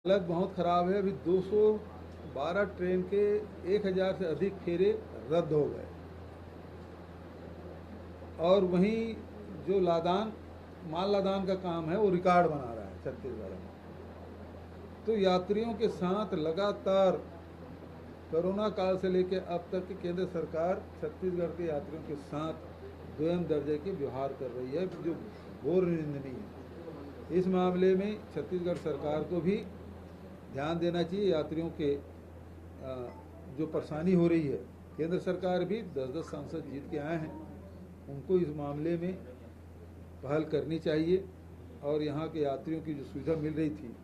हालत बहुत ख़राब है। अभी 212 ट्रेन के 1000 से अधिक फेरे रद्द हो गए और वहीं जो माल लादान का काम है वो रिकॉर्ड बना रहा है छत्तीसगढ़ में। तो यात्रियों के साथ लगातार कोरोना काल से लेकर अब तक की केंद्र सरकार छत्तीसगढ़ के यात्रियों के साथ दोयम दर्जे के व्यवहार कर रही है, जो घोर निंदनीय है। इस मामले में छत्तीसगढ़ सरकार को भी ध्यान देना चाहिए। यात्रियों के जो परेशानी हो रही है, केंद्र सरकार भी 10-10 सांसद जीत के आए हैं, उनको इस मामले में पहल करनी चाहिए और यहाँ के यात्रियों की जो सुविधा मिल रही थी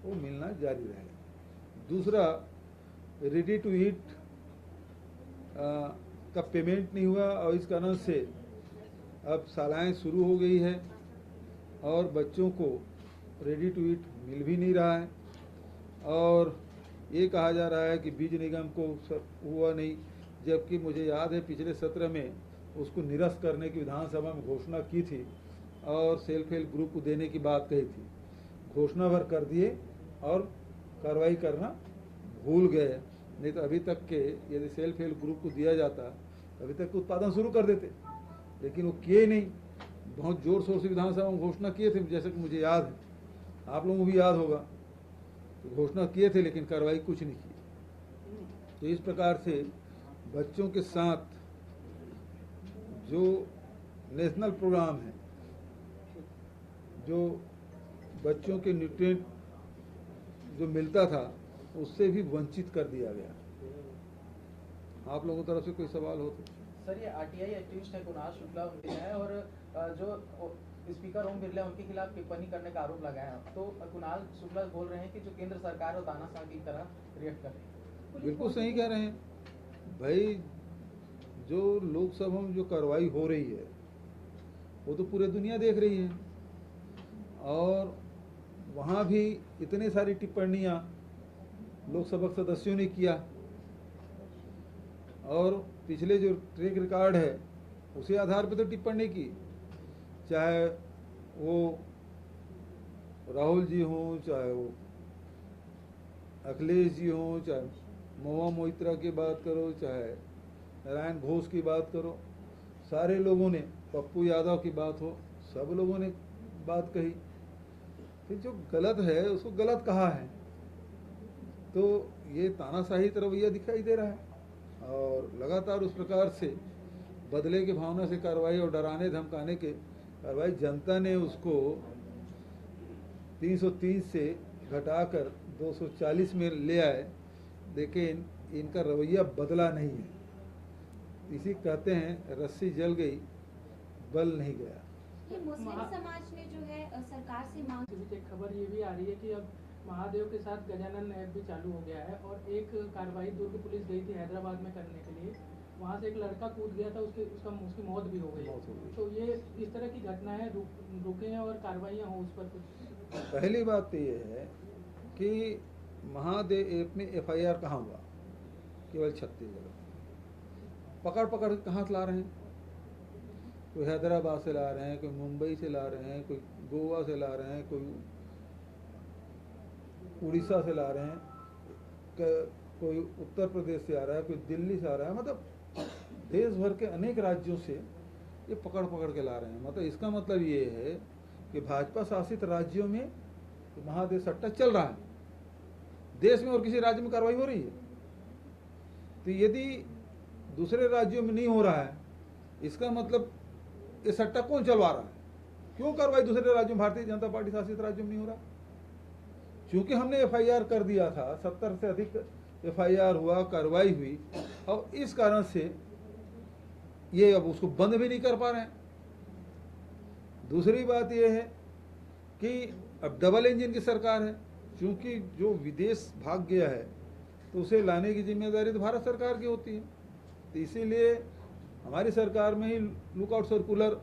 वो मिलना जारी रहे। दूसरा, रेडी टू ईट का पेमेंट नहीं हुआ और इस कारण से अब शालाएँ शुरू हो गई है और बच्चों को रेडी टू ईट मिल भी नहीं रहा है और ये कहा जा रहा है कि बीज निगम को हुआ नहीं, जबकि मुझे याद है पिछले सत्र में उसको निरस्त करने की विधानसभा में घोषणा की थी और सेल्फ हेल्प ग्रुप को देने की बात कही थी। घोषणा भर कर दिए और कार्रवाई करना भूल गए। नहीं तो अभी तक के यदि सेल्फ हेल्प ग्रुप को दिया जाता अभी तक उत्पादन शुरू कर देते, लेकिन वो किए नहीं। बहुत जोर शोर से विधानसभा में घोषणा किए थे, जैसे कि मुझे याद है, आप लोगों को भी याद होगा, तो घोषणा किए थे लेकिन कार्रवाई कुछ नहीं की। तो इस प्रकार से बच्चों के साथ जो नेशनल प्रोग्राम है, जो बच्चों के न्यूट्रिएंट जो मिलता था उससे भी वंचित कर दिया गया। आप लोगों की तरफ से कोई सवाल हो तो? सर, ये आरटीआई एक्टिविस्ट है कुणाल शुक्ला उनके हैं और जो स्पीकर ओम बिरला उनके खिलाफ टिप्पणी करने का आरोप लगाया है। तो कुणाल शुक्ला बोल रहे हैं कि जो केंद्र सरकार और तानाशाह की तरह रिएक्ट कर रही है। बिल्कुल सही कह रहे हैं भाई। जो लोकसभा में जो कार्रवाई हो रही है वो तो पूरी दुनिया देख रही है और वहाँ भी इतने सारी टिप्पणियाँ लोकसभा सदस्यों ने किया और पिछले जो ट्रैक रिकॉर्ड है उसी आधार पर तो टिप्पणी की, चाहे वो राहुल जी हों, चाहे वो अखिलेश जी हों, चाहे महुआ मोइत्रा की बात करो, चाहे नारायण घोष की बात करो, सारे लोगों ने, पप्पू यादव की बात हो, सब लोगों ने बात कही कि जो गलत है उसको गलत कहा है। तो ये तानाशाही रवैया दिखाई दे रहा है और लगातार उस प्रकार से बदले की भावना से कार्रवाई और डराने धमकाने के कार्रवाई, जनता ने उसको 330 से घटाकर 240 में ले आए, लेकिन इनका रवैया बदला नहीं है। इसी कहते हैं रस्सी जल गई बल नहीं गया। ये मुस्लिम समाज ने जो है सरकार से मांग। एक खबर ये भी आ रही है कि अब महादेव के साथ गजानन ऐप भी चालू हो गया है और एक कार्रवाई दुर्ग पुलिस गई थी हैदराबाद में करने के लिए, वहाँ से एक लड़का कूद गया था, उसकी मौत भी हो गई। तो ये इस तरह की घटनाएं रुके और कार्रवाइयाँ हो उस पर कुछ? पहली बात तो ये है कि महादेव ऐप में FIR कहाँ हुआ? केवल छत्तीसगढ़। पकड़ पकड़ कहाँ से ला रहे हैं? कोई हैदराबाद से ला रहे हैं, कोई मुंबई से ला रहे हैं, कोई गोवा से ला रहे हैं, कोई उड़ीसा से ला रहे हैं, कोई उत्तर प्रदेश से आ रहा है, कोई दिल्ली से आ रहा है। मतलब देश भर के अनेक राज्यों से ये पकड़ पकड़ के ला रहे हैं। मतलब इसका मतलब ये है कि भाजपा शासित राज्यों में तो महादेव सट्टा चल रहा है, देश में और किसी राज्य में कार्रवाई हो रही है। तो यदि दूसरे राज्यों में नहीं हो रहा है, इसका मतलब ये सट्टा कौन चलवा रहा है? क्यों कार्रवाई दूसरे राज्यों में, भारतीय जनता पार्टी शासित राज्यों में नहीं हो रहा? क्योंकि हमने FIR कर दिया था, 70 से अधिक FIR हुआ, कार्रवाई हुई और इस कारण से ये अब उसको बंद भी नहीं कर पा रहे हैं। दूसरी बात ये है कि अब डबल इंजन की सरकार है, क्योंकि जो विदेश भाग गया है तो उसे लाने की जिम्मेदारी तो भारत सरकार की होती है। तो इसीलिए हमारी सरकार में ही लुकआउट सर्कुलर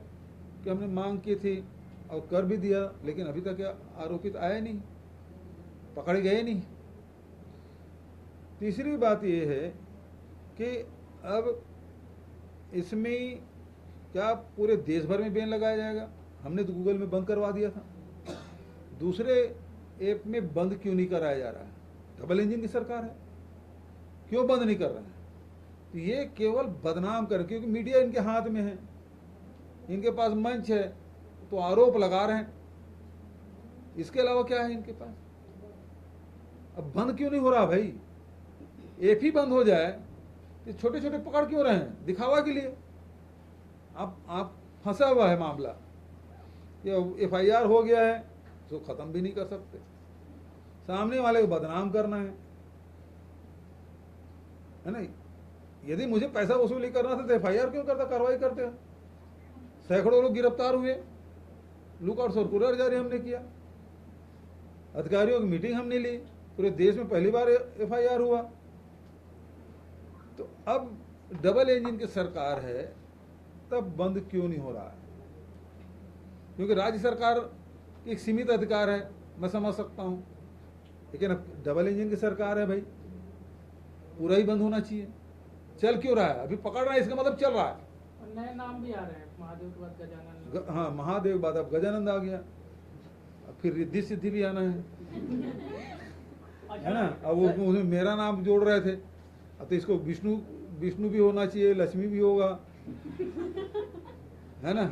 की हमने मांग की थी और कर भी दिया, लेकिन अभी तक आरोपित आए नहीं, पकड़े गए नहीं। तीसरी बात यह है कि अब इसमें क्या पूरे देश भर में बैन लगाया जाएगा? हमने तो गूगल में बंद करवा दिया था। दूसरे ऐप में बंद क्यों नहीं कराया जा रहा है? डबल इंजन की सरकार है, क्यों बंद नहीं कर रहे हैं? तो ये केवल बदनाम कर, क्योंकि मीडिया इनके हाथ में है, इनके पास मंच है, तो आरोप लगा रहे हैं। इसके अलावा क्या है इनके पास? अब बंद क्यों नहीं हो रहा भाई? ऐप ही बंद हो जाए तो छोटे छोटे पकड़ क्यों रहे हैं? दिखावा के लिए। आप फंसा हुआ है मामला, ये FIR हो गया है तो खत्म भी नहीं कर सकते, सामने वाले को बदनाम करना है ना? यदि मुझे पैसा वसूली करना था तो FIR क्यों करता, कार्रवाई करते हैं। सैकड़ों लोग गिरफ्तार हुए, लुकआउट सर्कुलर जारी हमने किया, अधिकारियों की मीटिंग हमने ली, पूरे देश में पहली बार FIR हुआ। तो अब डबल इंजन की सरकार है, तब बंद क्यों नहीं हो रहा है? क्योंकि राज्य सरकार की एक सीमित अधिकार है, मैं समझ सकता हूं, लेकिन अब डबल इंजन की सरकार है भाई, पूरा ही बंद होना चाहिए। चल क्यों रहा है? अभी पकड़ रहा है, इसका मतलब चल रहा है। और नए नाम भी आ रहे हैं, महादेव के बाद गजानन। हाँ, महादेव बाद अब गजानंद आ गया, अब फिर रिद्धि सिद्धि भी आना है ना? अब वो उसमें मेरा नाम जोड़ रहे थे, अब तो इसको विष्णु भी होना चाहिए, लक्ष्मी भी होगा, है ना?